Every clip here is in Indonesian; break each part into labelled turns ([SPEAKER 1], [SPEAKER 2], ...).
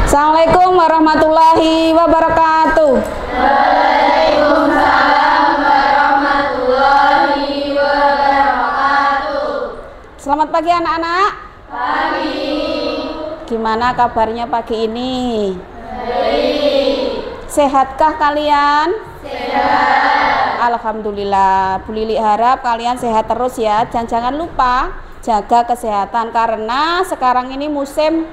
[SPEAKER 1] Assalamualaikum warahmatullahi wabarakatuh.
[SPEAKER 2] Waalaikumsalam warahmatullahi wabarakatuh.
[SPEAKER 1] Selamat pagi anak-anak.
[SPEAKER 2] Pagi.
[SPEAKER 1] Gimana kabarnya pagi ini?
[SPEAKER 2] Baik.
[SPEAKER 1] Sehatkah kalian?
[SPEAKER 2] Sehat.
[SPEAKER 1] Alhamdulillah. Bu Lili harap kalian sehat terus ya. Jangan lupa jaga kesehatan karena sekarang ini musim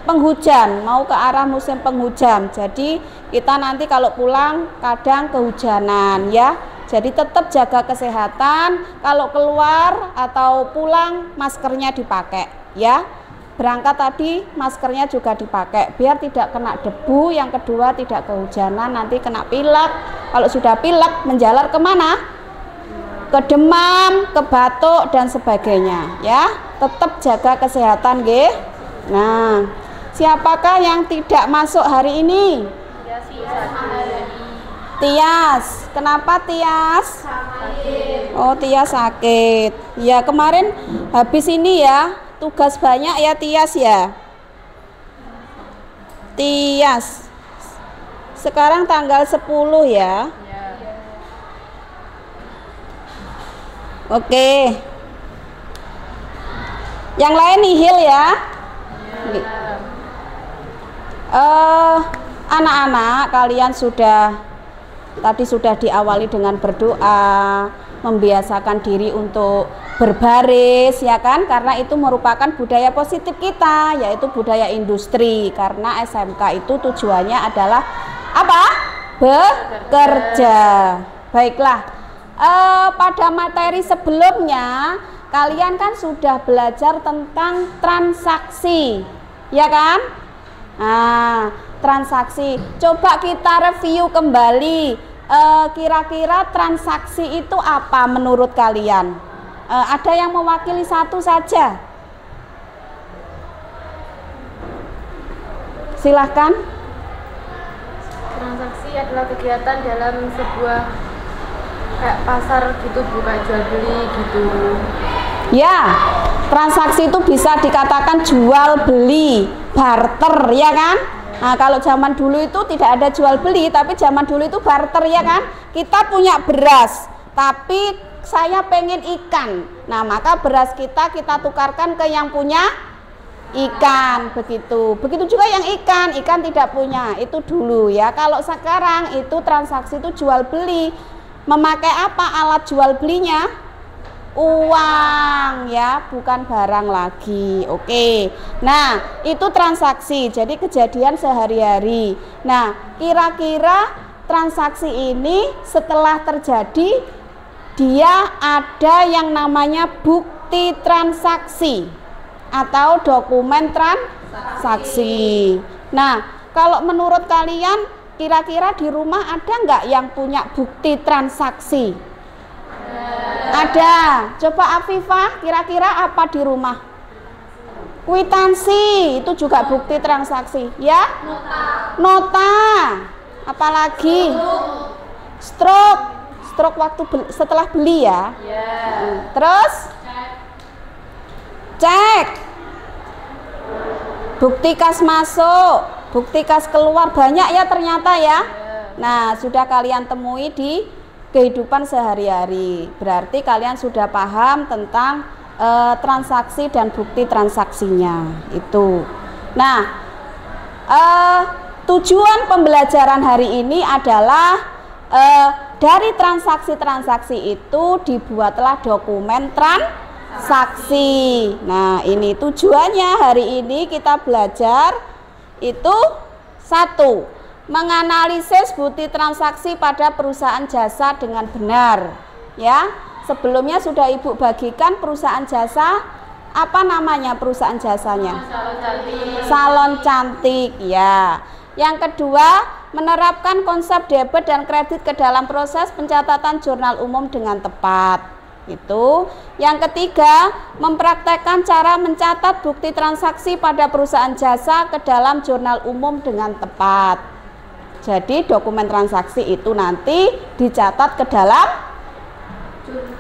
[SPEAKER 1] penghujan, mau ke arah musim penghujan. Jadi kita nanti kalau pulang kadang kehujanan ya. Jadi tetap jaga kesehatan. Kalau keluar atau pulang maskernya dipakai ya. Berangkat tadi maskernya juga dipakai biar tidak kena debu. Yang kedua tidak kehujanan, nanti kena pilek. Kalau sudah pilek menjalar kemana? Ke demam, ke batuk dan sebagainya ya. Tetap jaga kesehatan nggih. Nah, siapakah yang tidak masuk hari ini? Tias. Kenapa Tias?
[SPEAKER 2] Sakit.
[SPEAKER 1] Oh, Tias sakit. Ya, kemarin habis ini ya, tugas banyak ya Tias ya. Tias. Sekarang tanggal 10 ya. Oke. Yang lain nihil ya. Anak-anak kalian tadi sudah diawali dengan berdoa, membiasakan diri untuk berbaris ya kan, karena itu merupakan budaya positif kita, yaitu budaya industri. Karena SMK itu tujuannya adalah apa? Bekerja. Baiklah. Pada materi sebelumnya kalian kan sudah belajar tentang transaksi ya kan. Nah, transaksi coba kita review kembali, kira-kira transaksi itu apa menurut kalian? Ada yang mewakili satu saja, silahkan.
[SPEAKER 3] Transaksi adalah kegiatan dalam sebuah kayak pasar gitu, buka jual beli gitu.
[SPEAKER 1] Ya, transaksi itu bisa dikatakan jual beli, barter ya kan. Nah, kalau zaman dulu itu tidak ada jual beli, tapi zaman dulu itu barter ya kan. Kita punya beras, tapi saya pengen ikan. Nah, maka beras kita tukarkan ke yang punya ikan, begitu. Begitu juga yang ikan tidak punya, itu dulu ya. Kalau sekarang itu transaksi itu jual beli. Memakai apa alat jual belinya? Uang ya, bukan barang lagi. Oke. Nah, itu transaksi, jadi kejadian sehari-hari. Nah, kira-kira transaksi ini setelah terjadi, dia ada yang namanya bukti transaksi atau dokumen transaksi. Nah, kalau menurut kalian kira-kira di rumah ada nggak yang punya bukti transaksi? Ada. Coba Afifah, kira-kira apa di rumah? Kwitansi, itu juga bukti transaksi ya. Nota. Apalagi? Stroke waktu setelah beli ya. Terus cek. Bukti kas masuk, bukti kas keluar, banyak ya ternyata ya. Nah, sudah kalian temui di kehidupan sehari-hari. Berarti kalian sudah paham tentang transaksi dan bukti transaksinya itu. Nah, tujuan pembelajaran hari ini adalah dari transaksi-transaksi itu dibuatlah dokumen transaksi. Nah, ini tujuannya hari ini kita belajar itu satu, menganalisis bukti transaksi pada perusahaan jasa dengan benar ya. Sebelumnya sudah Ibu bagikan perusahaan jasa, apa namanya perusahaan jasanya? Salon cantik ya. Yang kedua, menerapkan konsep debit dan kredit ke dalam proses pencatatan jurnal umum dengan tepat. Itu. Yang ketiga, mempraktekkan cara mencatat bukti transaksi pada perusahaan jasa ke dalam jurnal umum dengan tepat. Jadi dokumen transaksi itu nanti dicatat ke dalam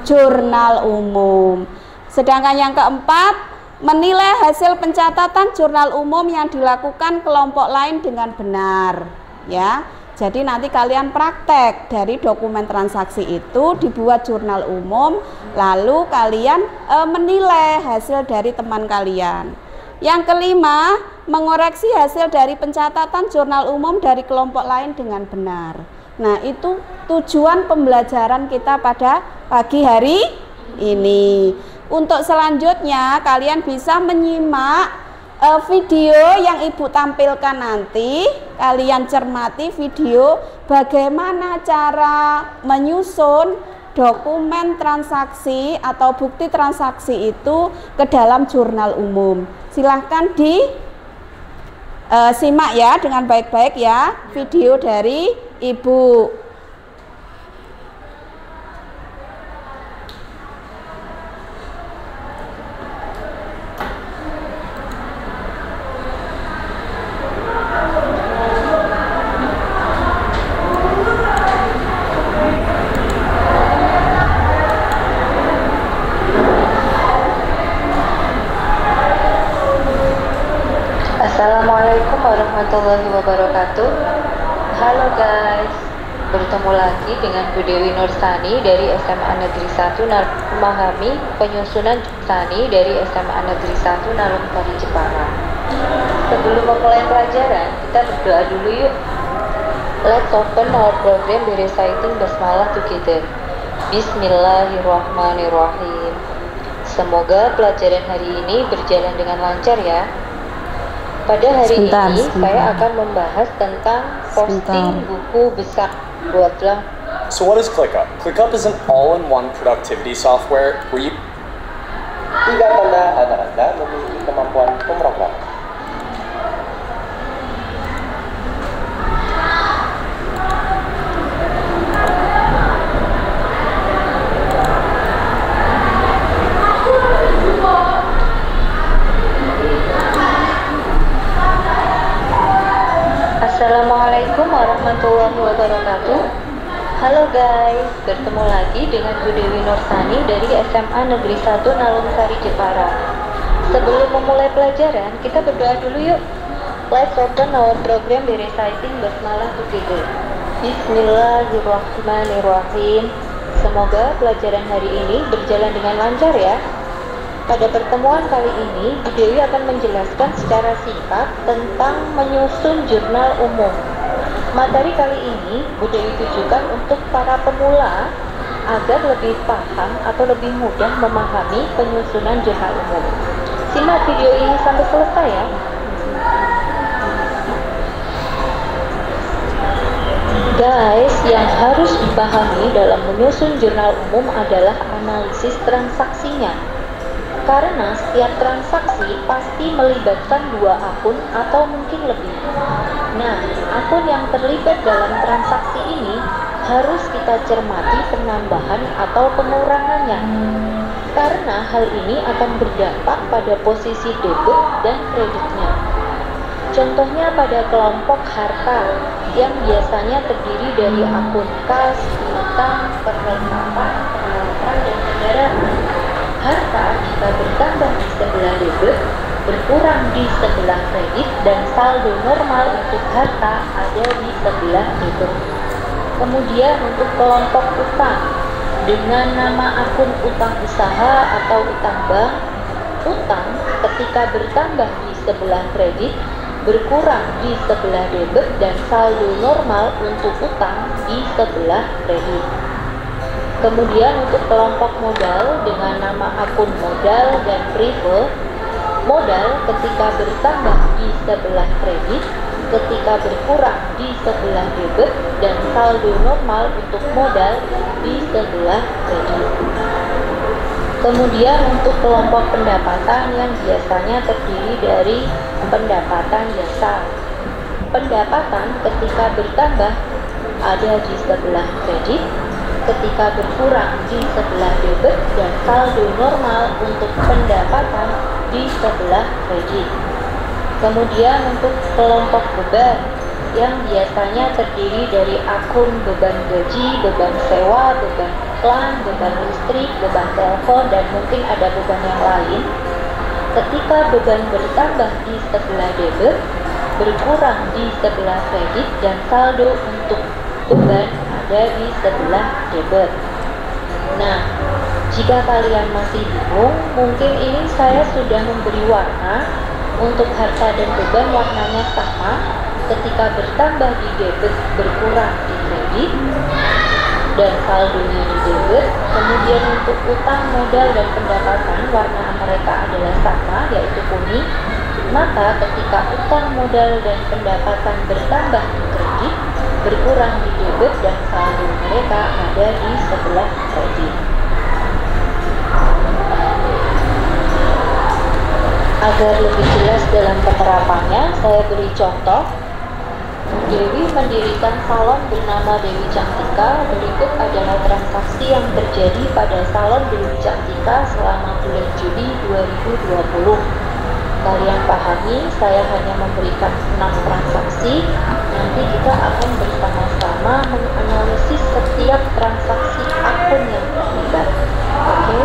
[SPEAKER 1] jurnal umum. Sedangkan yang keempat, menilai hasil pencatatan jurnal umum yang dilakukan kelompok lain dengan benar, ya. Jadi nanti kalian praktek dari dokumen transaksi itu dibuat jurnal umum, lalu kalian menilai hasil dari teman kalian. Yang kelima, mengoreksi hasil dari pencatatan jurnal umum dari kelompok lain dengan benar. Nah, itu tujuan pembelajaran kita pada pagi hari ini. Untuk selanjutnya kalian bisa menyimak video yang Ibu tampilkan nanti. Kalian cermati video bagaimana cara menyusun dokumen transaksi atau bukti transaksi itu ke dalam jurnal umum. Silahkan simak ya dengan baik-baik ya video dari Ibu.
[SPEAKER 4] Assalamualaikum warahmatullahi wabarakatuh. Halo guys, bertemu lagi dengan Bu Dewi Nursani dari SMA Negeri 1 memahami penyusunan Nursani dari SMA Negeri 1 Narumsari Jepara. Sebelum memulai pelajaran, kita berdoa dulu yuk. Let's open our program by reciting Basmalah together. Bismillahirrahmanirrahim. Semoga pelajaran hari ini berjalan dengan lancar ya. Pada hari ini saya akan membahas tentang posting buku besar. Buatlah.
[SPEAKER 5] So what is ClickUp? ClickUp is an all-in-one productivity software where you
[SPEAKER 6] Tiga tanda Anda memiliki kemampuan pemrogram.
[SPEAKER 4] Assalamualaikum warahmatullahi wabarakatuh. Halo guys, bertemu lagi dengan Bu Dewi Nursani dari SMA Negeri 1 Narumsari Jepara. Sebelum memulai pelajaran, kita berdoa dulu yuk. Let's open our program by reciting Basmalah together. Bismillahirrahmanirrahim. Semoga pelajaran hari ini berjalan dengan lancar ya. Pada pertemuan kali ini, Bu Dewi akan menjelaskan secara singkat tentang menyusun jurnal umum. Materi kali ini Bu Dewi tujukan untuk para pemula agar lebih paham atau lebih mudah memahami penyusunan jurnal umum. Simak video ini sampai selesai ya. Guys, yang harus dipahami dalam menyusun jurnal umum adalah analisis transaksinya. Karena setiap transaksi pasti melibatkan dua akun atau mungkin lebih. Nah, akun yang terlibat dalam transaksi ini harus kita cermati penambahan atau pengurangannya. Karena hal ini akan berdampak pada posisi debit dan kreditnya. Contohnya pada kelompok harta yang biasanya terdiri dari akun kas, utang, perlengkapan, peralatan, dan kendaraan. Harta jika bertambah di sebelah debit, berkurang di sebelah kredit, dan saldo normal untuk harta ada di sebelah debit. Kemudian untuk kelompok utang, dengan nama akun utang usaha atau utang bank, utang ketika bertambah di sebelah kredit, berkurang di sebelah debit, dan saldo normal untuk utang di sebelah kredit. Kemudian untuk kelompok modal dengan nama akun modal dan prive, modal ketika bertambah di sebelah kredit, ketika berkurang di sebelah debit, dan saldo normal untuk modal di sebelah kredit. Kemudian untuk kelompok pendapatan yang biasanya terdiri dari pendapatan jasa. Pendapatan ketika bertambah ada di sebelah kredit, ketika berkurang di sebelah debit, dan saldo normal untuk pendapatan di sebelah kredit. Kemudian untuk kelompok beban yang biasanya terdiri dari akun beban gaji, beban sewa, beban iklan, beban listrik, beban telepon, dan mungkin ada beban yang lain. ketika beban bertambah di sebelah debit, berkurang di sebelah kredit, dan saldo untuk beban ada di sebelah debit. Nah, jika kalian masih bingung, mungkin ini saya sudah memberi warna. Untuk harta dan beban warnanya sama, ketika bertambah di debit, berkurang di kredit, dan saldonya di debit. Kemudian untuk utang, modal, dan pendapatan warna mereka adalah sama, yaitu kuning. Maka ketika utang, modal, dan pendapatan bertambah di kredit, berkurang di debit, dan saldo mereka ada di sebelah kredit. Agar lebih jelas dalam penerapannya, saya beri contoh. Dewi mendirikan salon bernama Dewi Cantika. Berikut adalah transaksi yang terjadi pada salon Dewi Cantika selama bulan Juli 2020. Kalian pahami, saya hanya memberikan 6 transaksi. Nanti kita akan bersama-sama menganalisis setiap transaksi akun yang terlibat. Oke?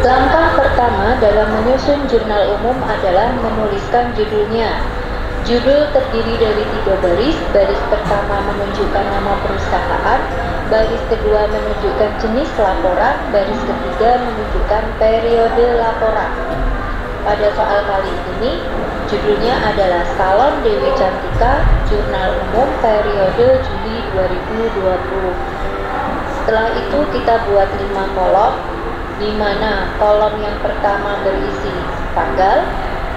[SPEAKER 4] Langkah pertama dalam menyusun jurnal umum adalah menuliskan judulnya. Judul terdiri dari 3 baris. Baris pertama menunjukkan nama perusahaan, baris kedua menunjukkan jenis laporan, baris ketiga menunjukkan periode laporan. Pada soal kali ini, judulnya adalah Salon Dewi Cantika, Jurnal Umum periode Juli 2020. Setelah itu kita buat 5 kolom, di mana kolom yang pertama berisi tanggal,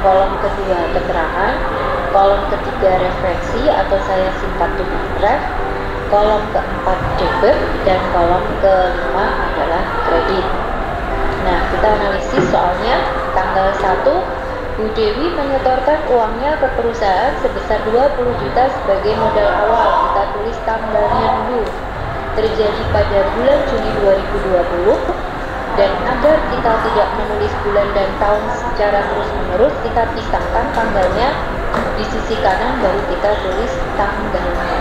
[SPEAKER 4] kolom kedua keterangan, kolom ketiga referensi atau saya singkat dengan ref, kolom keempat debit, dan kolom kelima adalah kredit. Nah, kita analisis soalnya. Tanggal 1, Bu Dewi menyetorkan uangnya ke perusahaan sebesar 20 juta sebagai modal awal. Kita tulis tanggalnya dulu. Terjadi pada bulan Juli 2020. Dan agar kita tidak menulis bulan dan tahun secara terus-menerus, kita pisahkan tanggalnya di sisi kanan, baru kita tulis tanggalnya.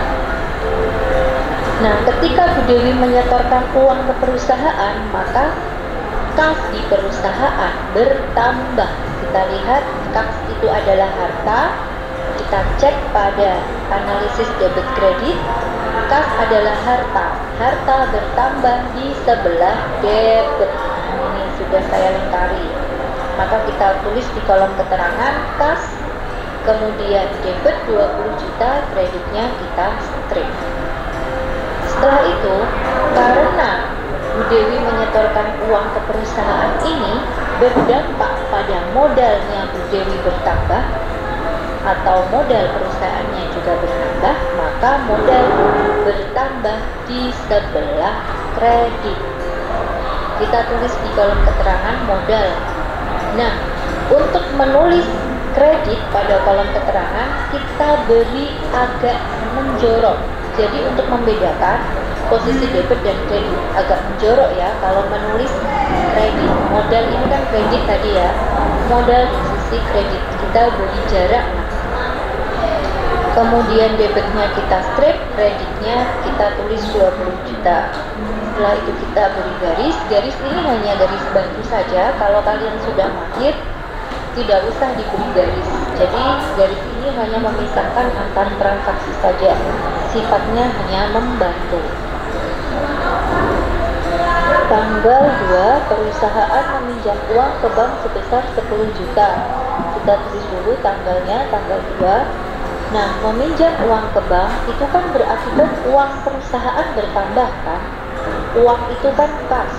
[SPEAKER 4] Nah, ketika Bu Dewi menyetorkan uang ke perusahaan, maka kas di perusahaan bertambah. Kita lihat kas itu adalah harta. Kita cek pada analisis debit kredit. Kas adalah harta. Harta bertambah di sebelah debit. Ini sudah saya lengkari. Maka kita tulis di kolom keterangan kas, kemudian debit 20 juta, kreditnya kita strip. Setelah itu, karena Bu Dewi menyetorkan uang ke perusahaan ini berdampak pada modalnya Bu Dewi bertambah, atau modal perusahaannya juga bertambah, maka modal bertambah di sebelah kredit. Kita tulis di kolom keterangan modal. Nah, untuk menulis kredit pada kolom keterangan, kita beri agak menjorok. Jadi untuk membedakan posisi debit dan kredit agak menjorok ya. Kalau menulis kredit, modal ini kan kredit tadi ya, modal di sisi kredit kita beri jarak. Kemudian debitnya kita strip, kreditnya kita tulis 20 juta. Setelah itu kita beri garis. Garis ini hanya garis bantu saja. Kalau kalian sudah mahir, tidak usah diberi garis. Jadi garis ini hanya memisahkan antar transaksi saja. Sifatnya hanya membantu. Tanggal 2, perusahaan meminjam uang ke bank sebesar 10 juta. Kita tulis dulu tanggalnya, tanggal 2. Nah, meminjam uang ke bank itu kan berakibat uang perusahaan bertambah kan? Uang itu kan kas.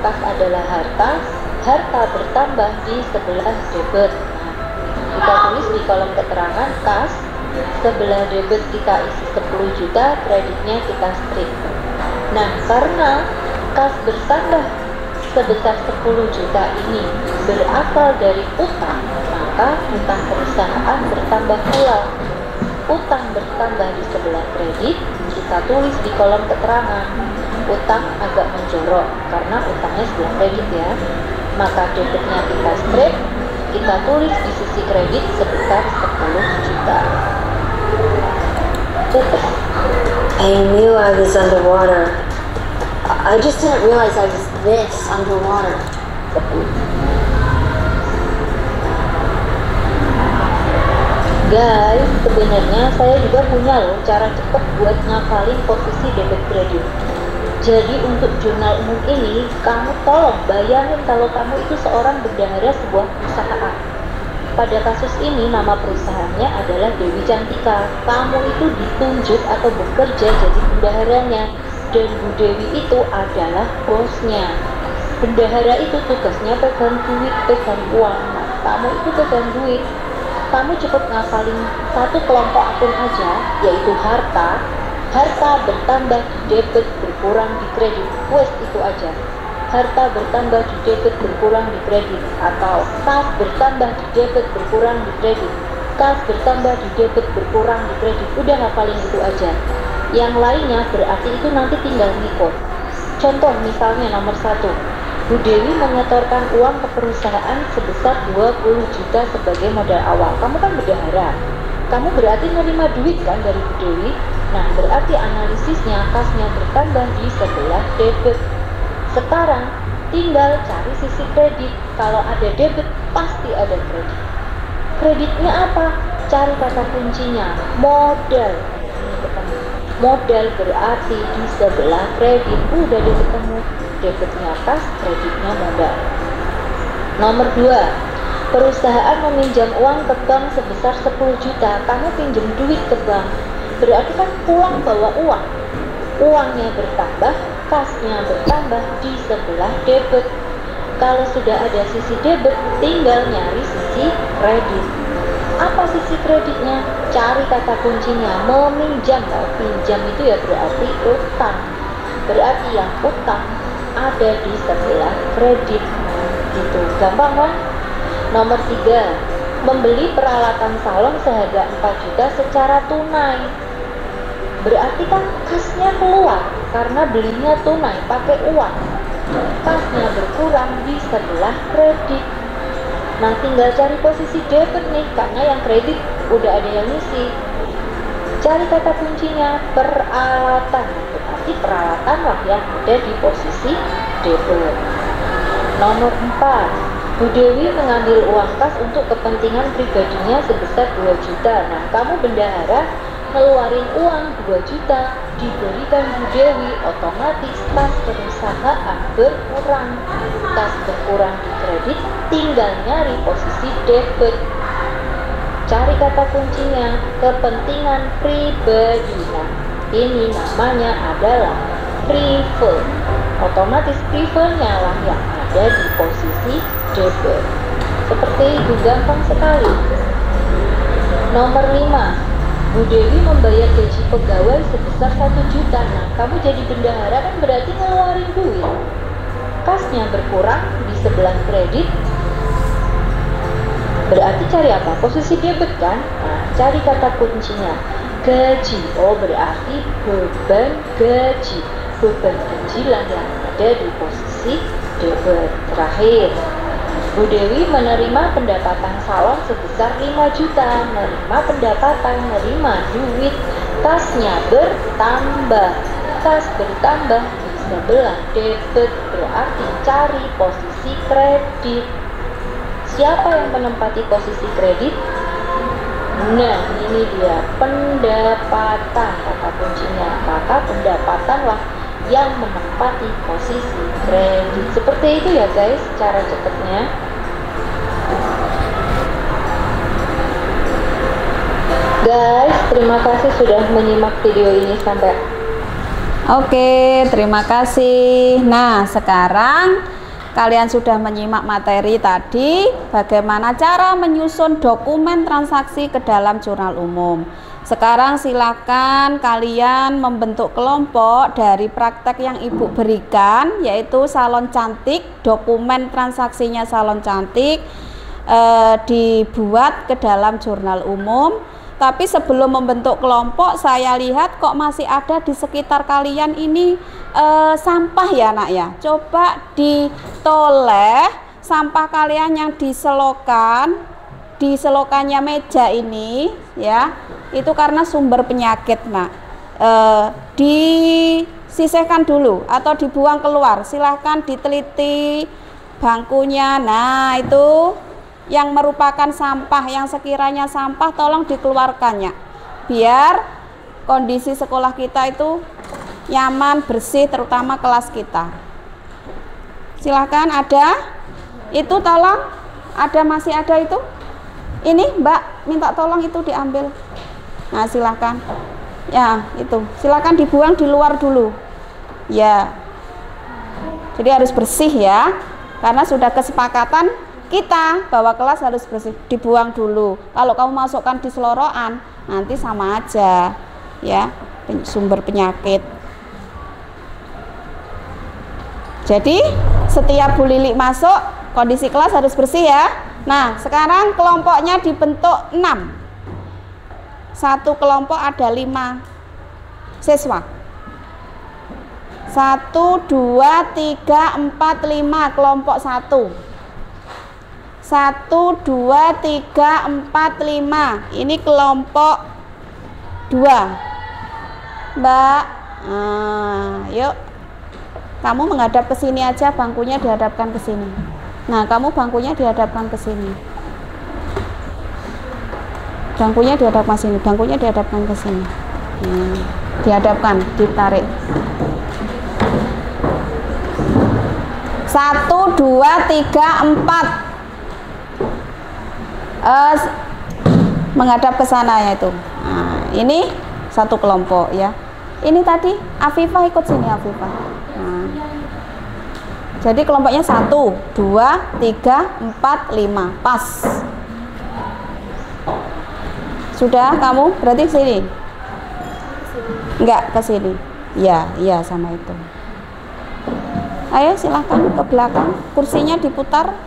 [SPEAKER 4] Kas adalah harta. Harta bertambah di sebelah debit. Nah, kita tulis di kolom keterangan kas. Sebelah debit kita isi 10 juta, kreditnya kita strip. Nah, karena kas bertambah sebesar 10 juta ini berasal dari utang, maka utang perusahaan bertambah pula. Utang bertambah di sebelah kredit, kita tulis di kolom keterangan. Utang agak menjorok karena utangnya sebelah kredit ya. Maka debitnya kita strip, kita tulis di sisi kredit sebesar 10 juta.
[SPEAKER 7] I knew I was underwater. I just didn't realize I was this underwater.
[SPEAKER 4] Guys, sebenarnya saya juga punya loh cara cepet buat ngafalin posisi debit kredit. Jadi untuk jurnal umum ini, kamu tolong bayangin kalau kamu itu seorang bendahara sebuah perusahaan. Pada kasus ini nama perusahaannya adalah Dewi Cantika. Kamu itu ditunjuk atau bekerja jadi bendaharanya, dan Bu Dewi itu adalah bosnya. Bendahara itu tugasnya pegang duit, pegang uang. Nah, kamu itu pegang duit. Kamu cukup ngafalin satu kelompok akun aja, yaitu harta. Harta bertambah di debit berkurang di kredit. Wes itu aja. Harta bertambah di debit berkurang di kredit, atau kas bertambah di debit berkurang di kredit. Kas bertambah di debit berkurang di kredit. Udah hafalin itu aja. Yang lainnya berarti itu nanti tinggal ngikut. Contoh misalnya nomor 1. Bu Dewi menyetorkan uang ke perusahaan sebesar 20 juta sebagai modal awal. Kamu kan bendahara, kamu berarti nerima duit kan dari Bu Dewi. Nah, berarti analisisnya kasnya bertambah di sebelah debit. Sekarang tinggal cari sisi kredit. Kalau ada debit pasti ada kredit. Kreditnya apa? Cari kata kuncinya, modal. Ini ketemu. Modal berarti di sebelah kredit. Udah deh ketemu. Debitnya kas, kreditnya modal. Nomor 2, perusahaan meminjam uang ke bank sebesar 10 juta. Kamu pinjam duit ke bank, berarti kan pulang bawa uang. Uangnya bertambah, kasnya bertambah di sebelah debit. Kalau sudah ada sisi debit, tinggal nyari sisi kredit. Apa sisi kreditnya? Cari kata kuncinya, meminjam. Kalau pinjam itu ya berarti utang. Berarti yang utang ada di sebelah kredit. Gitu, gampang kan? Nomor 3, membeli peralatan salon seharga 4 juta secara tunai. Berarti kan kasnya keluar karena belinya tunai pakai uang. Kasnya berkurang di sebelah kredit. Nah, tinggal cari posisi debit nih, karena yang kredit udah ada yang ngisi. Cari kata kuncinya, peralatan. Berarti peralatan lah yang ada di posisi debit. Nomor 4, Bu Dewi mengambil uang kas untuk kepentingan pribadinya sebesar 2 juta. Nah, kamu bendahara ngeluarin uang 2 juta, diberikan Bu Dewi, otomatis kas perusahaan berkurang. Kas berkurang di kredit, tinggal nyari posisi debit. Cari kata kuncinya, kepentingan pribadi. Nah, ini namanya adalah prefer. Otomatis prefernya lah yang ada di posisi debit. Seperti itu, gampang sekali. Nomor 5, Bu Dewi membayar gaji pegawai sebesar 1 juta. Nah, kamu jadi bendahara kan berarti ngeluarin duit. Kasnya berkurang di sebelah kredit. Berarti cari apa? Posisi debit kan? Nah, cari kata kuncinya, gaji. Oh, berarti beban gaji. Beban gaji lah yang ada di posisi debit. Terakhir, Bu Dewi menerima pendapatan salon sebesar 5 juta. Menerima pendapatan, menerima duit. Kasnya bertambah. Kas bertambah di sebelah debit. Berarti cari posisi kredit. Siapa yang menempati posisi kredit? Nah, ini dia pendapatan, kata kuncinya. Maka pendapatanlah yang menempati posisi kredit. Seperti itu ya guys, cara cepatnya. Guys, terima kasih sudah menyimak video ini sampai.
[SPEAKER 1] Oke, terima kasih. Nah, sekarang kalian sudah menyimak materi tadi, bagaimana cara menyusun dokumen transaksi ke dalam jurnal umum. Sekarang silakan kalian membentuk kelompok dari praktek yang Ibu berikan, yaitu salon cantik. Dokumen transaksinya salon cantik dibuat ke dalam jurnal umum. Tapi sebelum membentuk kelompok, saya lihat kok masih ada di sekitar kalian ini sampah ya nak ya. Coba ditoleh sampah kalian yang di selokannya meja ini ya. Itu karena sumber penyakit nak. disisihkan dulu atau dibuang keluar. Silahkan diteliti bangkunya. Nah, itu yang merupakan sampah, yang sekiranya sampah tolong dikeluarkannya, biar kondisi sekolah kita itu nyaman, bersih, terutama kelas kita. Silahkan, ada itu, tolong, ada, masih ada itu. Ini Mbak minta tolong itu diambil. Nah, silahkan ya, itu silahkan dibuang di luar dulu ya. Jadi harus bersih ya, karena sudah kesepakatan kita bahwa kelas harus bersih. Dibuang dulu. Kalau kamu masukkan di selorokan, nanti sama aja ya, sumber penyakit. Jadi setiap Bu Lili masuk, kondisi kelas harus bersih ya. Nah, sekarang kelompoknya dibentuk 6. Satu kelompok ada 5 siswa. 1, 2, 3, 4, 5, kelompok 1. 1, 2, 3, 4, 5. Ini kelompok 2. Mbak, yuk. Kamu menghadap ke sini aja, bangkunya dihadapkan ke sini. Nah, kamu bangkunya dihadapkan ke sini. Bangkunya dihadapkan ke sini, bangkunya dihadapkan ke sini. Dihadapkan, ditarik. 1, 2, 3, 4. Menghadap ke sana ya itu. Nah, ini satu kelompok ya. Ini tadi Afifah ikut sini, Afifah. Nah, jadi kelompoknya 1, 2, 3, 4, 5. Pas. Sudah kamu berarti sini? Enggak, ke sini. Iya, iya sama itu. Ayo silahkan ke belakang. Kursinya diputar.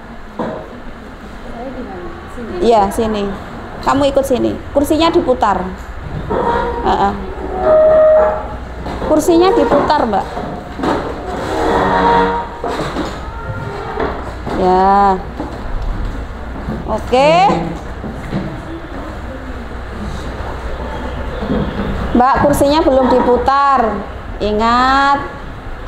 [SPEAKER 1] Iya, sini. Kamu ikut sini. Kursinya diputar. Kursinya diputar, Mbak. Ya. Oke. Mbak, kursinya belum diputar. Ingat,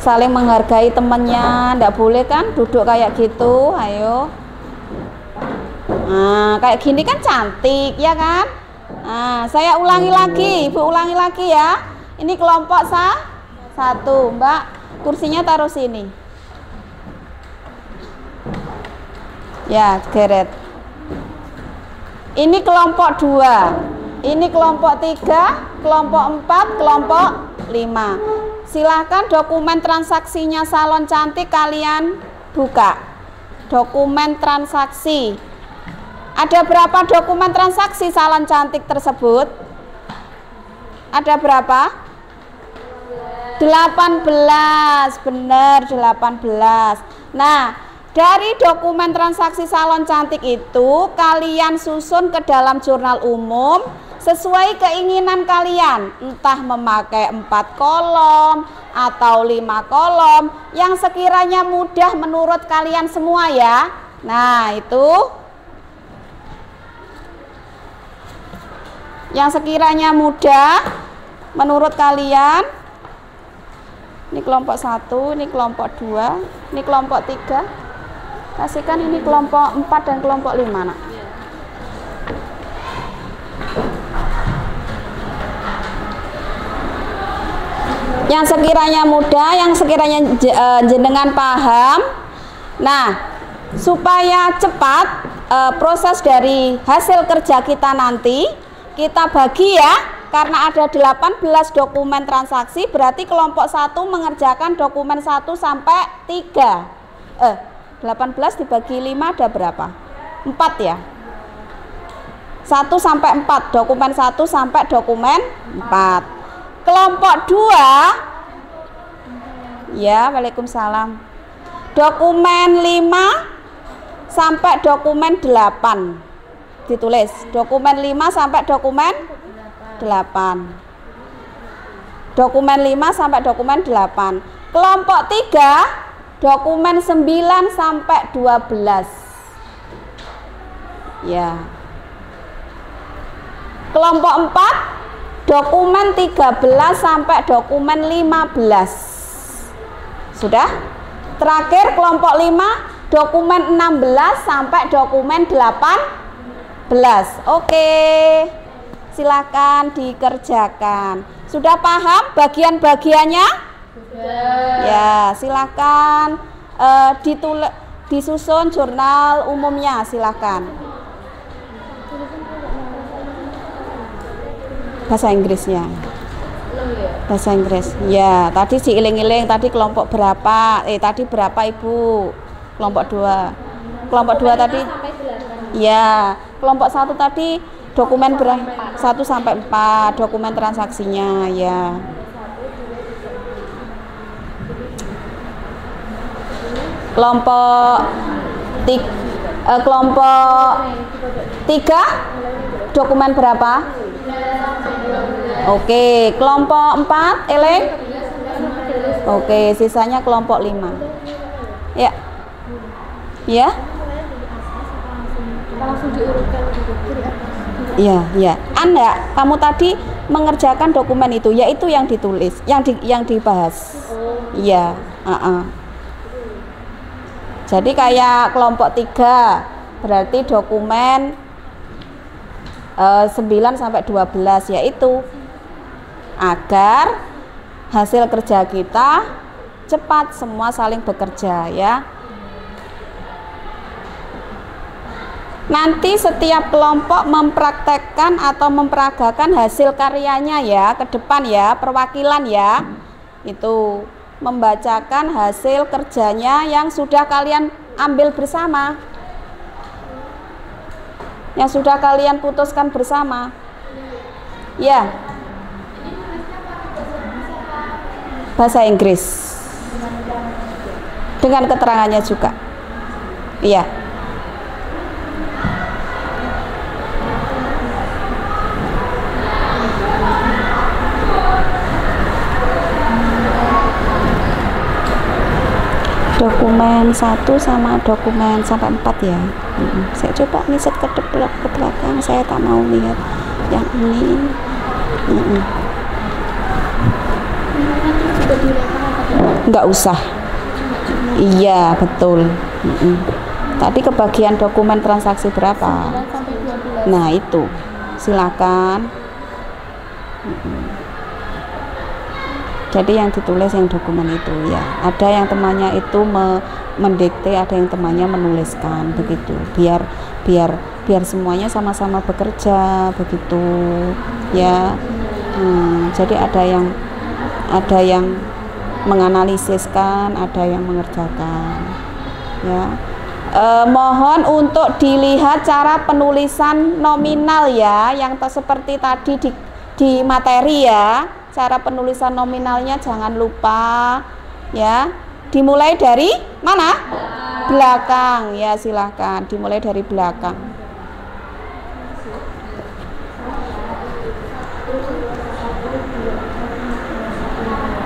[SPEAKER 1] saling menghargai temannya. Nggak boleh kan duduk kayak gitu. Ayo. Nah, kayak gini kan cantik, ya kan? Nah, saya ulangi lagi, Ibu ulangi lagi ya. Ini kelompok 1, Mbak. Kursinya taruh sini. Ya, geret. Ini kelompok 2. Ini kelompok 3, kelompok 4, kelompok 5. Silahkan dokumen transaksinya salon cantik kalian buka. Dokumen transaksi. Ada berapa dokumen transaksi salon cantik tersebut? Ada berapa? 18, benar 18. Nah, dari dokumen transaksi salon cantik itu kalian susun ke dalam jurnal umum sesuai keinginan kalian, entah memakai 4 kolom atau 5 kolom yang sekiranya mudah menurut kalian semua ya. Nah, itu yang sekiranya mudah menurut kalian. Ini kelompok 1, ini kelompok 2, ini kelompok 3. Kasihkan ini kelompok 4 dan kelompok 5, Nak. Yang sekiranya mudah, yang sekiranya jenengan paham. Nah, supaya cepat proses dari hasil kerja kita nanti, kita bagi ya, karena ada 18 dokumen transaksi, berarti kelompok 1 mengerjakan dokumen 1 sampai 3. 18 dibagi 5 ada berapa? 4 ya? 1 sampai 4, dokumen 1 sampai dokumen 4. Kelompok 2, ya, waalaikumsalam. Dokumen 5 sampai dokumen 8. Ditulis, dokumen 5 sampai dokumen 8. Dokumen 5 sampai dokumen 8. Kelompok 3, dokumen 9 sampai 12. Ya. Kelompok 4, dokumen 13 sampai dokumen 15. Sudah? Terakhir kelompok 5 dokumen 16 sampai dokumen 18. Oke. Silakan dikerjakan. Sudah paham bagian-bagiannya? Ya, silakan disusun jurnal umumnya, silakan. Bahasa Inggrisnya. Bahasa Inggris. Ya, tadi diiling-iling tadi kelompok berapa? Tadi berapa Ibu? Kelompok 2. Kelompok 2 tadi? Ya, kelompok 1 tadi dokumen 1 sampai 4 dokumen transaksinya ya. Kelompok 3 dokumen berapa? Oke, kelompok 4 Eleng? Oke, sisanya kelompok 5. Ya. Ya?
[SPEAKER 3] Langsung diurutkan
[SPEAKER 1] Iya, iya. Anda, kamu tadi mengerjakan dokumen itu, yaitu yang ditulis, yang dibahas. Iya, Jadi kayak kelompok 3 berarti dokumen 9 sampai 12, yaitu agar hasil kerja kita cepat, semua saling bekerja ya. Nanti setiap kelompok mempraktekkan atau memperagakan hasil karyanya ya ke depan ya, perwakilan ya. Itu membacakan hasil kerjanya yang sudah kalian ambil bersama, yang sudah kalian putuskan bersama. Ya. Bahasa Inggris. Dengan keterangannya juga. Iya. Dokumen 1 sama dokumen sampai 4 ya. Saya coba ngeset ke belakang, saya tak mau lihat yang ini. Enggak usah. Iya, betul. Tadi kebagian dokumen transaksi berapa? Nah, itu. Silakan. Jadi yang ditulis yang dokumen itu ya. Ada yang temannya itu mendikte, ada yang temannya menuliskan begitu. Biar semuanya sama-sama bekerja begitu ya. Jadi ada yang menganalisiskan, ada yang mengerjakan ya. Mohon untuk dilihat cara penulisan nominal ya, yang seperti tadi di materi ya. Cara penulisan nominalnya jangan lupa ya. Dimulai dari mana? Belakang ya, silahkan dimulai dari belakang.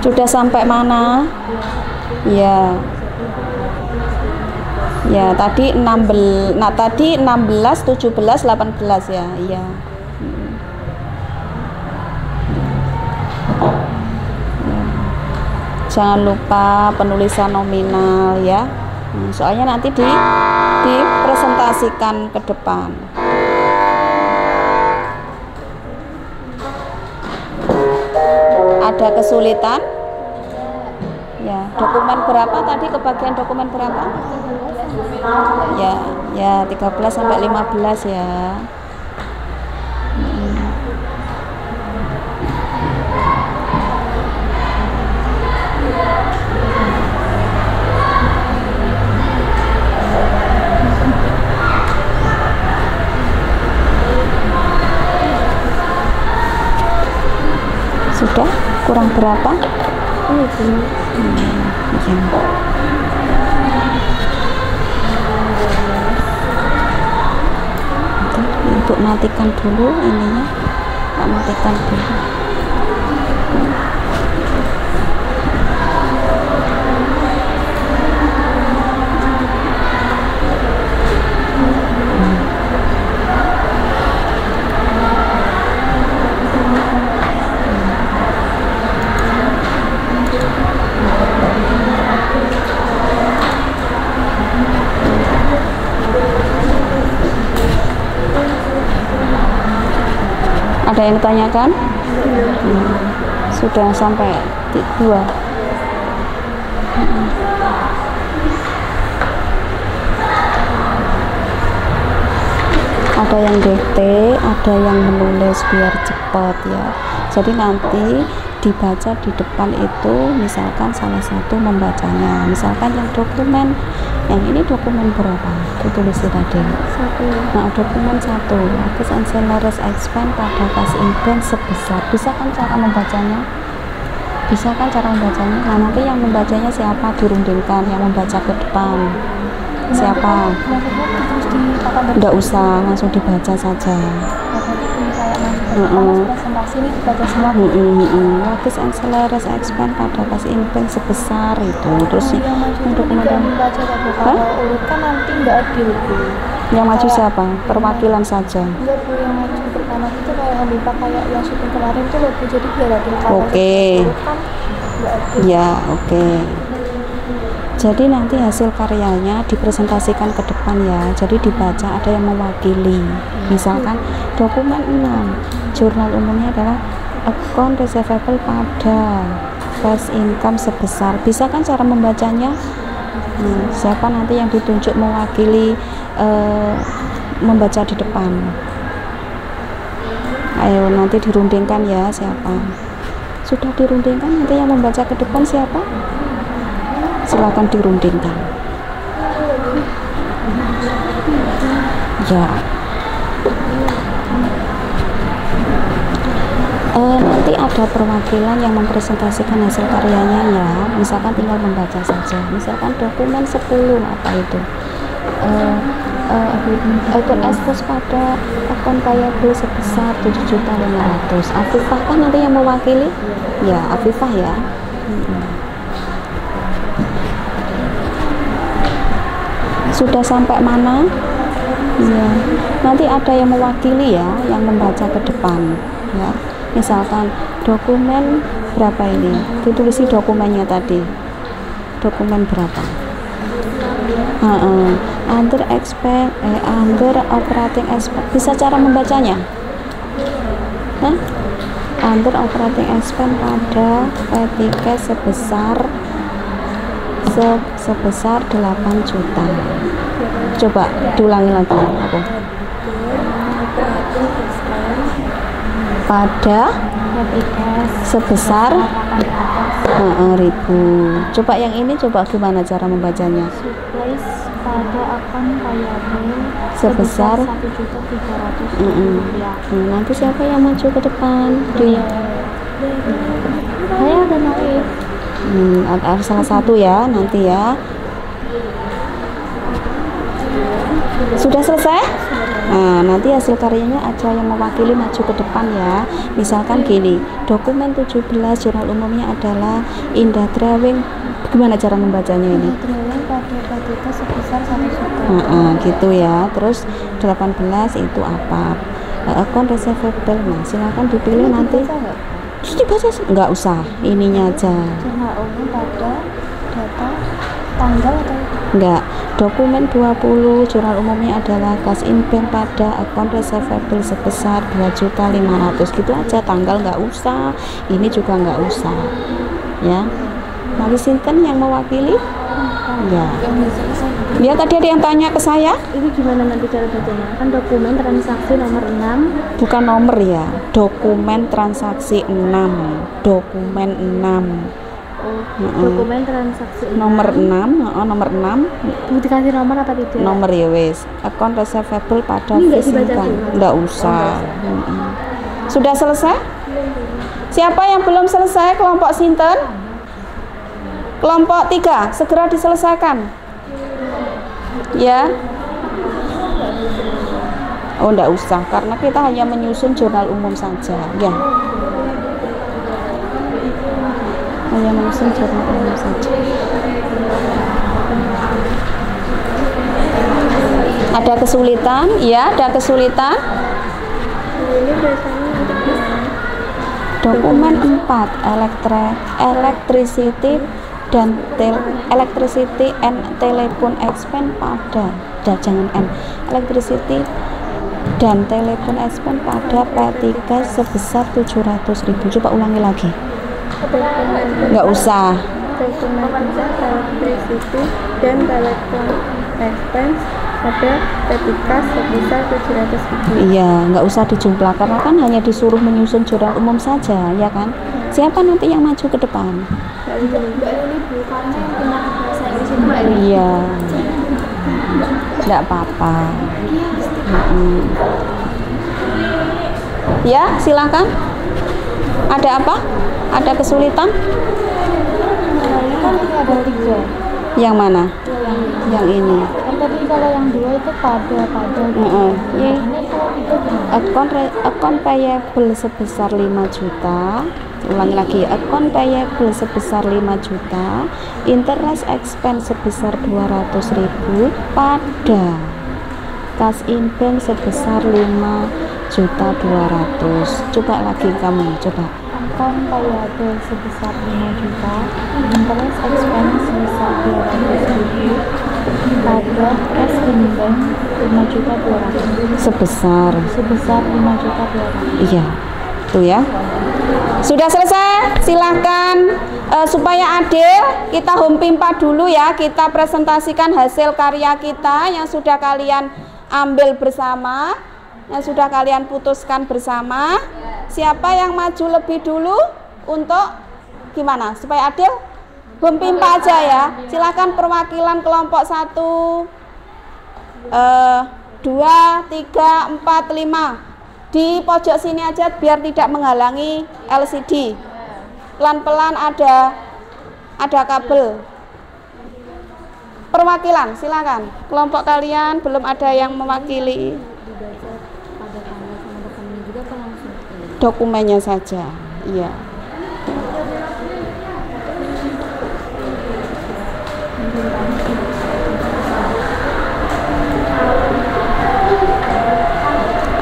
[SPEAKER 1] Sudah sampai mana? Ya. Ya, tadi 16. Nah, tadi 16, 17, 18 ya. Iya. Jangan lupa penulisan nominal ya. Soalnya nanti dipresentasikan ke depan. Ada kesulitan? Ya, dokumen berapa tadi, kebagian dokumen berapa? Ya 13 sampai 15 ya. Sudah? Kurang berapa? Ibu matikan dulu ininya. Matikan dulu. Ada yang ditanyakan? Sudah sampai 2. Ada yang dikte, ada yang menulis biar cepat ya. Jadi nanti dibaca di depan itu, misalkan salah satu membacanya, misalkan yang dokumen, yang ini dokumen berapa? Ditulis tadi. 1. Nah, dokumen 1. Akis and Salaries Expense pada kas inpen sebesar. Bisa kan cara membacanya? Bisa kan cara membacanya? Nah, nanti yang membacanya siapa? Dirundingkan, yang membaca ke depan. Siapa? Enggak usah, langsung dibaca saja.
[SPEAKER 3] Presentasi ini dibaca semua.
[SPEAKER 1] Akis and Salaries Expense pada kas inpen sebesar itu. Terus untuk
[SPEAKER 3] membaca kalau urut kan nanti nggak adil Bu.
[SPEAKER 1] Yang maju siapa? Perwakilan saja.
[SPEAKER 3] Enggak Bu, yang maju pertama itu kayak Hanifah kayak yang syuting kemarin itu loh Bu, jadi biar adil kalau
[SPEAKER 1] Oke.
[SPEAKER 3] urut kan nggak adil.
[SPEAKER 1] Ya, oke. Jadi nanti hasil karyanya dipresentasikan ke depan ya. Jadi dibaca, ada yang mewakili. Misalkan dokumen 6, jurnal umumnya adalah account receivable pada cash income sebesar. Bisa kan cara membacanya? Siapa nanti yang ditunjuk mewakili membaca di depan? Ayo nanti dirundingkan ya siapa. Sudah dirundingkan, nanti yang membaca ke depan siapa? Silakan dirundingkan. Ya. Nanti ada perwakilan yang mempresentasikan hasil karyanya ya. Misalkan tinggal membaca saja. Misalkan dokumen 10 apa itu? Akun expose pada akun payable sebesar 7.500.000. Afifah kan nanti yang mewakili? Ya, Afifah ya. Sudah sampai mana? Ya, nanti ada yang mewakili ya, yang membaca ke depan ya. Misalkan dokumen berapa ini? Ditulisi dokumennya tadi. Dokumen berapa? Under operating expense. Bisa cara membacanya? Under operating expense pada petty cash sebesar 8 juta. Coba diulangi lagi aku. Pada sebesar 1.000. Coba yang ini, coba gimana cara membacanya?
[SPEAKER 3] Supplies pada akun payable
[SPEAKER 1] sebesar
[SPEAKER 3] 1.300.000.
[SPEAKER 1] Nanti siapa yang maju ke depan?
[SPEAKER 3] Saya ada Noif.
[SPEAKER 1] Ada salah satu ya nanti ya. Sudah selesai? Nah, nanti hasil karyanya aja yang mewakili maju ke depan ya. Misalkan gini, dokumen 17 jurnal umumnya adalah Indah Drawing. Gimana cara membacanya ini?
[SPEAKER 3] Drawing pada petty sebesar 1 juta.
[SPEAKER 1] Gitu ya. Terus 18 itu apa? Account receivable. Nah, silakan dipilih nanti. Terus dibaca nggak usah, ininya aja.
[SPEAKER 3] Jurnal umum pada data tanggal atau
[SPEAKER 1] enggak. Dokumen 20 jurnal umumnya adalah cash in bank pada account receivable sebesar 2.500.000. Gitu aja, tanggal nggak usah, ini juga nggak usah ya. Mari sinten yang mewakili? Ya. Ya, tadi ada yang tanya ke saya.
[SPEAKER 3] Ini gimana nanti cara bacanya? Kan dokumen transaksi nomor 6.
[SPEAKER 1] Bukan nomor ya, dokumen transaksi 6. Dokumen 6.
[SPEAKER 3] Dokumen transaksi
[SPEAKER 1] nomor 6, nomor 6.
[SPEAKER 3] Dikasih nomor apa tidak?
[SPEAKER 1] Nomor ya wes. Account receivable pada
[SPEAKER 3] fisika.
[SPEAKER 1] Enggak usah. Sudah selesai? Siapa yang belum selesai? Kelompok sinten? Kelompok 3, segera diselesaikan. Ya. Oh, enggak usah karena kita hanya menyusun jurnal umum saja, ya. Hanya menyusun jurnal umum saja. Ada kesulitan? Ya, ada kesulitan.
[SPEAKER 3] Ini biasanya
[SPEAKER 1] Dokumen 4, electricity dan electricity and telephone expense pada jangan N. Electricity dan telepon S-Pen pada P3 sebesar 700.000. Coba ulangi lagi. Nggak usah.
[SPEAKER 3] Dokumen elektrisiti dan telepon expense pada P3 sebesar 700.000.
[SPEAKER 1] Iya, nggak usah dijumlah karena kan hanya disuruh menyusun jurnal umum saja, ya kan? Siapa nanti yang maju ke depan?
[SPEAKER 2] Mbak Lili Bu, karena yang pintar bahasa Inggris itu Mbak Lili.
[SPEAKER 1] Iya, nggak apa-apa. Ya, silakan. Ada apa? Ada kesulitan?
[SPEAKER 3] Kan ada 3.
[SPEAKER 1] Yang mana? Yang ini.
[SPEAKER 3] Kan tadi kalau yang 2 itu pada.
[SPEAKER 1] Iya.
[SPEAKER 3] Ini kalau 3
[SPEAKER 1] Account payable sebesar 5 juta. Ulangi lagi, account payable sebesar 5 juta, interest expense sebesar 200.000 pada cash in bank sebesar 5.200.000. Coba lagi kamu, coba.
[SPEAKER 3] account payable sebesar 5 juta, interest expense sebesar 200.000 pada cash in bank 5.200.000
[SPEAKER 1] Sebesar
[SPEAKER 3] 5.200.000.
[SPEAKER 1] iya, tuh ya. Sudah selesai? Silahkan supaya adil, kita home pimpa dulu ya. Kita presentasikan hasil karya kita yang sudah kalian ambil bersama, yang sudah kalian putuskan bersama. Siapa yang maju lebih dulu untuk gimana? Supaya adil, home pimpa aja ya. Silahkan perwakilan kelompok 1, 2, 3, 4, 5 di pojok sini aja biar tidak menghalangi LCD. Pelan-pelan ada kabel. Perwakilan silakan. Kelompok kalian belum ada yang mewakili. Dokumennya saja. Iya.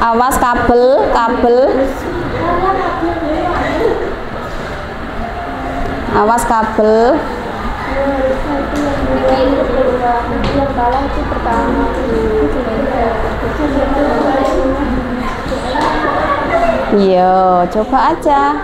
[SPEAKER 1] Awas kabel. Awas kabel.
[SPEAKER 3] Yang kalah itu pertama.
[SPEAKER 1] Iya, coba aja.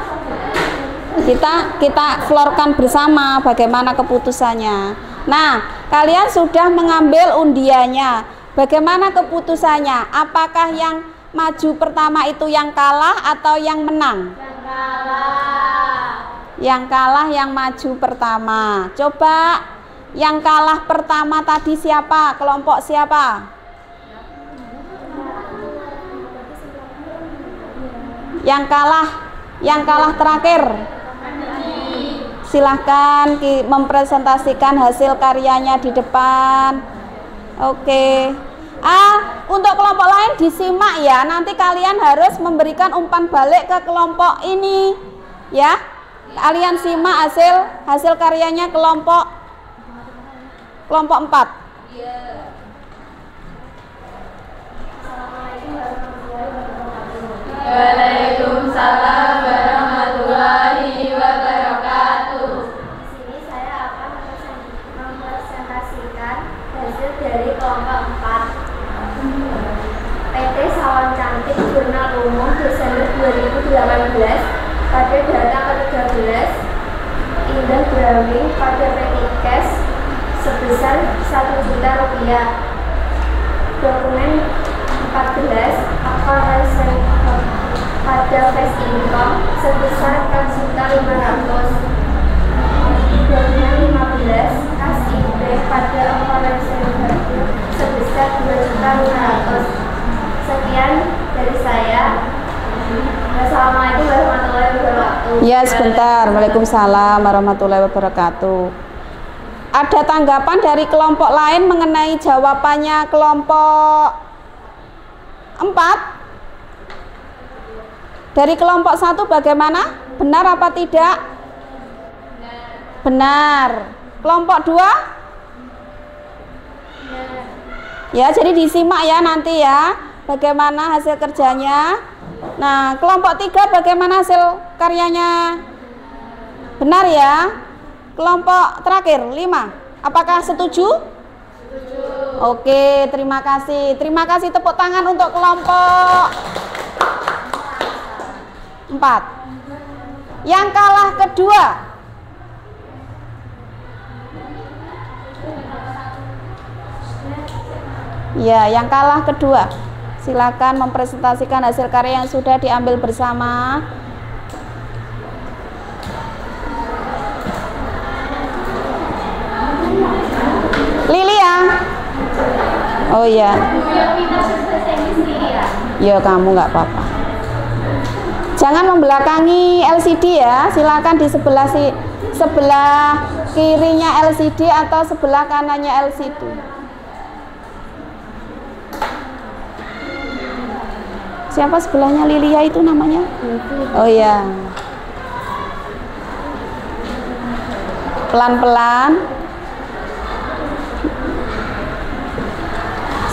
[SPEAKER 1] Kita floorkan bersama bagaimana keputusannya. Nah, kalian sudah mengambil undiannya. Bagaimana keputusannya? Apakah yang maju pertama itu yang kalah atau yang menang? Yang kalah yang maju pertama. Coba yang kalah pertama tadi siapa? Kelompok siapa? Yang kalah terakhir. Silahkan mempresentasikan hasil karyanya di depan. Oke. Untuk kelompok lain disimak ya. Nanti kalian harus memberikan umpan balik ke kelompok ini, ya. Kalian simak hasil karyanya kelompok 4.
[SPEAKER 2] Waalaikumsalam warahmatullahi wabarakatuh.
[SPEAKER 8] Di sini saya akan mempresentasikan hasil dari kelompok 4. PT Sawan Cantik Jurnal Umum Desember 2018 pada data ke-13, Indah Drawing pada PT Cash sebesar Rp1 juta. Dokumen 14, akun reserve pada fast income sebesar Rp4.500.000. Dokumen 15, cash in bank pada akun reserve sebesar Rp2.500.000. Sekian dari saya. Assalamualaikum warahmatullahi wabarakatuh.
[SPEAKER 1] Ya, sebentar. Waalaikumsalam warahmatullahi wabarakatuh. Ada tanggapan dari kelompok lain mengenai jawabannya kelompok 4? Dari kelompok 1 bagaimana? Benar apa tidak? Benar. Kelompok 2? Ya, jadi disimak ya nanti ya bagaimana hasil kerjanya. Nah, kelompok 3 bagaimana hasil karyanya? Benar ya? Kelompok terakhir 5, apakah setuju? Oke, terima kasih. Terima kasih, tepuk tangan untuk kelompok 4. Yang kalah kedua. Ya, yang kalah kedua. Silakan mempresentasikan hasil karya yang sudah diambil bersama. Lilia. Oh iya. Ya kamu nggak apa-apa. Jangan membelakangi LCD ya. Silakan di sebelah kirinya LCD atau sebelah kanannya LCD. Siapa sebelahnya Lilia itu namanya? Oh iya. Pelan-pelan.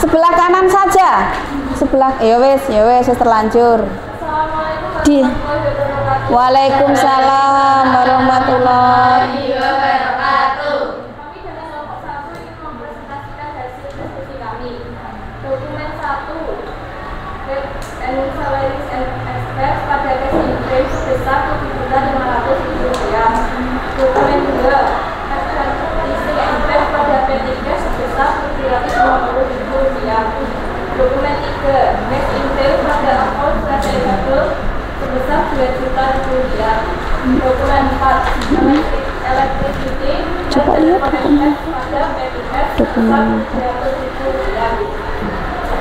[SPEAKER 1] Sebelah kanan saja. Sebelah ya wes terlanjur. Di Waalaikumsalam warahmatullahi wabarakatuh.
[SPEAKER 8] Kami dari kelompok 1 ingin mempresentasikan hasil diskusi kami. Dokumen 1 and salaries and expense pada tes income sebesar Rp7.500.000. Dokumen 2 leasing expense pada PT3 sebesar Rp350.000. Dokumen 3 net income pada account receivable sebesar Rp2.000.000. Dokumen 4 electricity
[SPEAKER 1] Coba lihat dokumen.
[SPEAKER 8] pada PPS
[SPEAKER 1] Dokumen.
[SPEAKER 8] sebesar Rp300.000.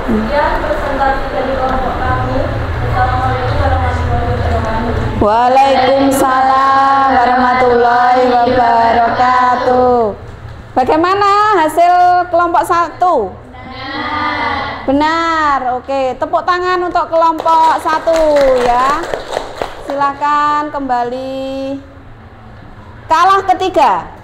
[SPEAKER 8] Sekian presentasi dari kelompok kami. Assalamualaikum warahmatullahi wabarakatuh.
[SPEAKER 1] Waalaikumsalam warahmatullahi wabarakatuh. Bagaimana hasil kelompok 1? Benar. Oke, tepuk tangan untuk kelompok 1 ya. Silakan kembali. Kalah ketiga.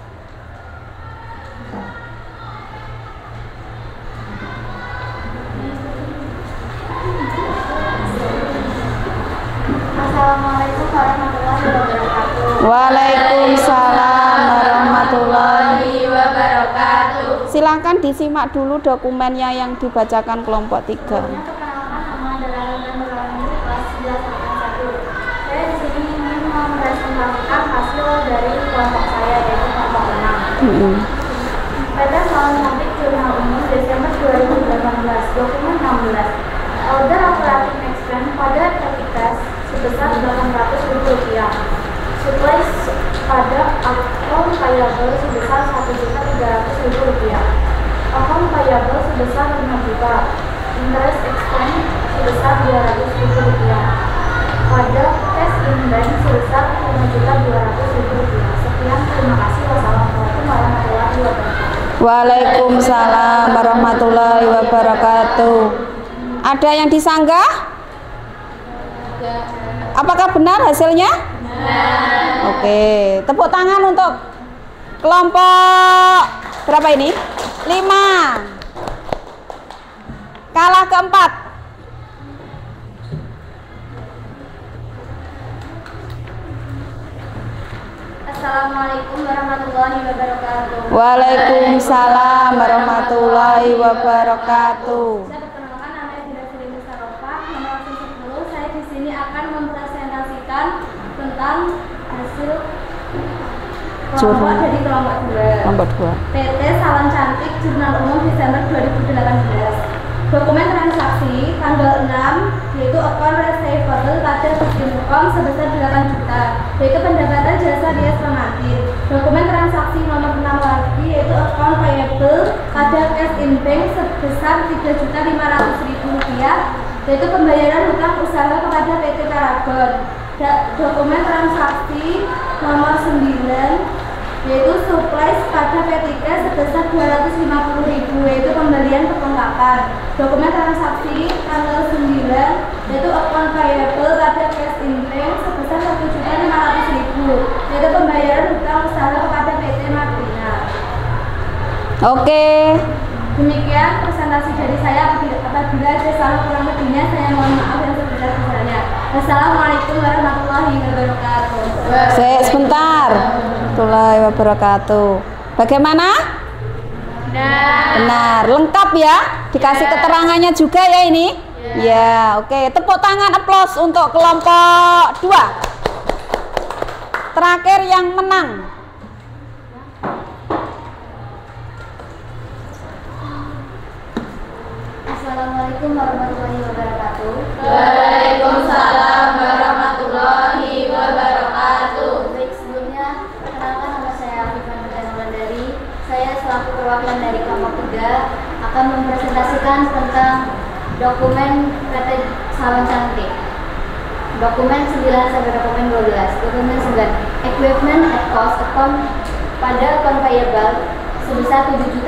[SPEAKER 8] Assalamualaikum warahmatullahi wabarakatuh.
[SPEAKER 1] Waalaikumsalam warahmatullahi
[SPEAKER 8] wabarakatuh.
[SPEAKER 1] Silakan disimak dulu dokumennya yang dibacakan kelompok 3.
[SPEAKER 8] Perkenalkan, nama adalah Rana Nurani, kelas 11 Saya di sini ingin mempresentasikan hasil dari kelompok saya, yaitu kelompok 6. Pada soal topik jurnal umum Desember 2018, dokumen 16. Order operating expense pada Etikas sebesar Rp800.000. Supplies pada account payable sebesar Rp1.300.000. Account payable sebesar Rp5 juta. Interest expense sebesar Rp200.000. Pada cash in bank sebesar Rp5.200.000. Sekian, terima kasih. Wassalamualaikum warahmatullahi wabarakatuh.
[SPEAKER 1] Waalaikumsalam warahmatullahi wabarakatuh. Ada yang disanggah? Apakah benar hasilnya? Benar. Oke, tepuk tangan untuk kelompok berapa ini? 5. Kalah keempat.
[SPEAKER 8] Assalamualaikum warahmatullahi wabarakatuh.
[SPEAKER 1] Waalaikumsalam warahmatullahi wabarakatuh.
[SPEAKER 8] Saya perkenalkan, nama saya Sri Musarofah, nomor 10. Saya di sini akan mempresentasikan tentang hasil kelompok dari kelompok 2.
[SPEAKER 1] Kelompok 2.
[SPEAKER 8] PT Salon Cantik Jurnal Umum Desember 2018. Dokumen transaksi tanggal 6 yaitu account receivable pada income sebesar 8 juta, yaitu pendapatan jasa rias pengantin. Dokumen transaksi nomor 6 lagi yaitu account payable pada cash in bank sebesar Rp3.500.000, yaitu pembayaran hutang usaha kepada PT Paragon. Dokumen transaksi nomor 9 yaitu supplies pada P3 sebesar Rp250.000, yaitu pembelian perlengkapan. Dokumen transaksi tanggal 9 yaitu account payable pada cash in bank sebesar Rp1.500.000, yaitu pembayaran hutang usaha kepada PT Martina.
[SPEAKER 1] Oke.
[SPEAKER 8] Demikian presentasi dari saya. Apabila ada salah kurang lebihnya saya mohon maaf yang sebesar-besarnya. Wassalamualaikum warahmatullahi wabarakatuh.
[SPEAKER 1] Sebentar. Warahmatullahi wabarakatuh. Bagaimana? Benar, lengkap ya. Dikasih keterangannya juga ya ini. Ya, oke. Tepuk tangan aplaus untuk kelompok 2. Terakhir yang menang.
[SPEAKER 8] Assalamualaikum warahmatullahi wabarakatuh.
[SPEAKER 3] Waalaikumsalam warahmatullahi wabarakatuh.
[SPEAKER 8] Baik, sebelumnya perkenalkan nama saya Afifan Wulandari. Saya selaku perwakilan dari kelompok 3 akan mempresentasikan tentang dokumen PT Salon Cantik. Dokumen 9 sampai dokumen 12. Dokumen 9, equipment at cost account pada account payable sebesar 7.500.000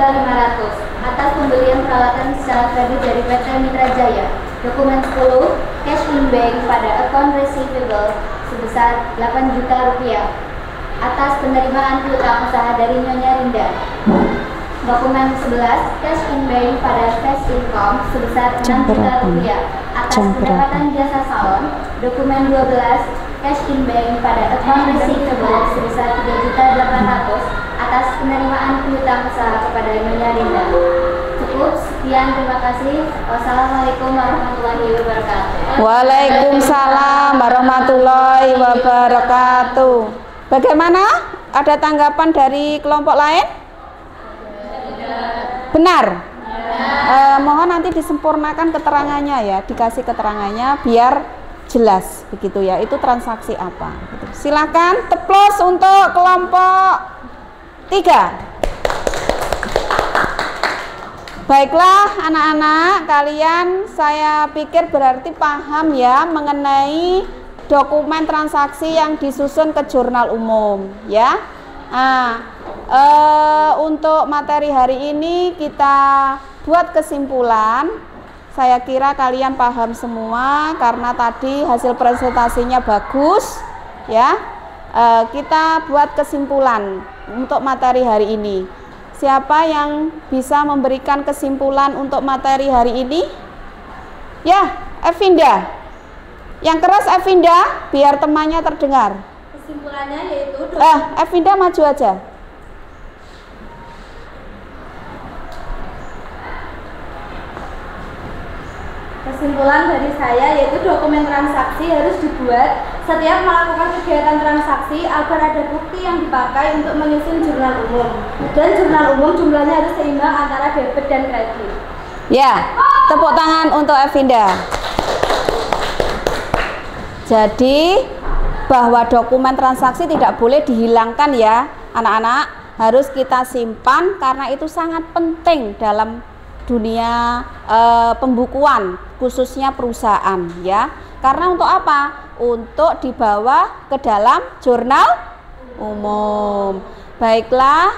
[SPEAKER 8] atas pembelian peralatan secara kredit dari PT Mitra Jaya. Dokumen 10, cash in bank pada account receivable sebesar 8 juta rupiah atas penerimaan piutang usaha dari Nyonya Rinda. Dokumen 11, cash in bank pada cash income sebesar 6 juta rupiah atas pendapatan jasa salon. Dokumen 12, cash in bank pada account receivable sebesar 3.800.000 atas penerimaan piutang usaha kepada Nyonya Rinda. Cukup, sekian, terima kasih. Wassalamualaikum warahmatullahi wabarakatuh.
[SPEAKER 1] Waalaikumsalam warahmatullahi wabarakatuh. Bagaimana? Ada tanggapan dari kelompok lain? Benar. Mohon nanti disempurnakan keterangannya ya, dikasih keterangannya biar jelas begitu ya. Itu transaksi apa? Silakan teplos untuk kelompok 3. Baiklah anak-anak, kalian saya pikir berarti paham ya mengenai dokumen transaksi yang disusun ke jurnal umum ya. Untuk materi hari ini kita buat kesimpulan. Saya kira kalian paham semua karena tadi hasil presentasinya bagus ya. Kita buat kesimpulan untuk materi hari ini. Siapa yang bisa memberikan kesimpulan untuk materi hari ini? Ya, Evinda. Yang keras Evinda, biar temannya terdengar.
[SPEAKER 3] Kesimpulannya yaitu
[SPEAKER 1] Evinda maju aja.
[SPEAKER 3] Kesimpulan dari saya yaitu dokumen transaksi harus dibuat setiap melakukan kegiatan transaksi agar ada bukti yang dipakai untuk menyusun jurnal umum. Dan jurnal umum jumlahnya harus seimbang antara debit dan kredit.
[SPEAKER 1] Ya, tepuk tangan untuk Evinda. Jadi bahwa dokumen transaksi tidak boleh dihilangkan ya anak-anak, harus kita simpan karena itu sangat penting dalam dunia pembukuan khususnya perusahaan ya. Karena untuk apa? Untuk dibawa ke dalam jurnal umum. Baiklah,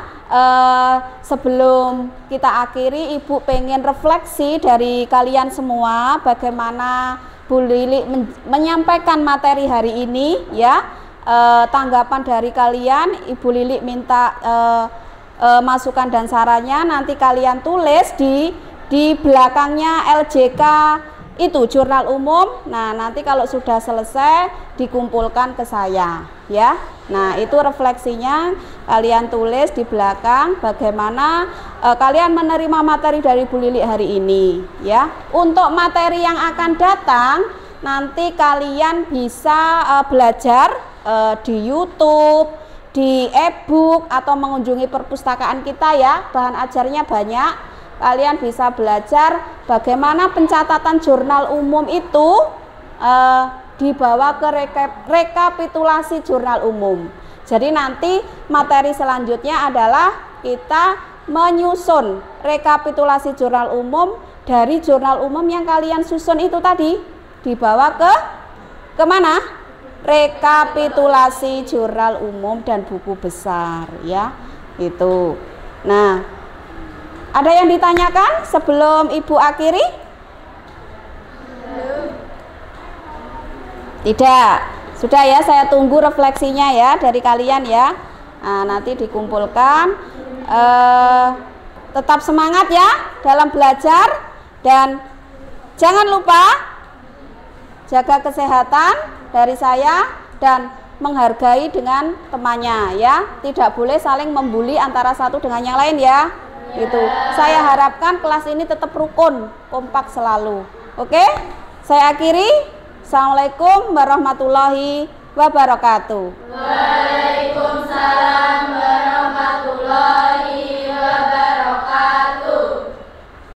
[SPEAKER 1] sebelum kita akhiri, Ibu pengen refleksi dari kalian semua bagaimana Bu Lili menyampaikan materi hari ini ya. Tanggapan dari kalian, Ibu Lili minta masukan dan sarannya nanti kalian tulis di belakangnya LJK itu jurnal umum. Nah, nanti kalau sudah selesai dikumpulkan ke saya ya. Nah, itu refleksinya kalian tulis di belakang bagaimana kalian menerima materi dari Bu Lili hari ini ya. Untuk materi yang akan datang nanti kalian bisa belajar di YouTube, di e-book atau mengunjungi perpustakaan kita ya. Bahan ajarnya banyak. Kalian bisa belajar bagaimana pencatatan jurnal umum itu dibawa ke rekapitulasi jurnal umum. Jadi nanti materi selanjutnya adalah kita menyusun rekapitulasi jurnal umum dari jurnal umum yang kalian susun itu tadi, dibawa ke mana? Rekapitulasi jurnal umum dan buku besar ya. Itu. Nah, ada yang ditanyakan sebelum Ibu akhiri? Tidak. Sudah ya, saya tunggu refleksinya ya dari kalian ya. Nah, nanti dikumpulkan. Tetap semangat ya dalam belajar dan jangan lupa jaga kesehatan dari saya dan menghargai dengan temannya ya. Tidak boleh saling membuli antara satu dengan yang lain ya. Gitu. Saya harapkan kelas ini tetap rukun, kompak selalu. Oke? Saya akhiri. Assalamualaikum warahmatullahi wabarakatuh.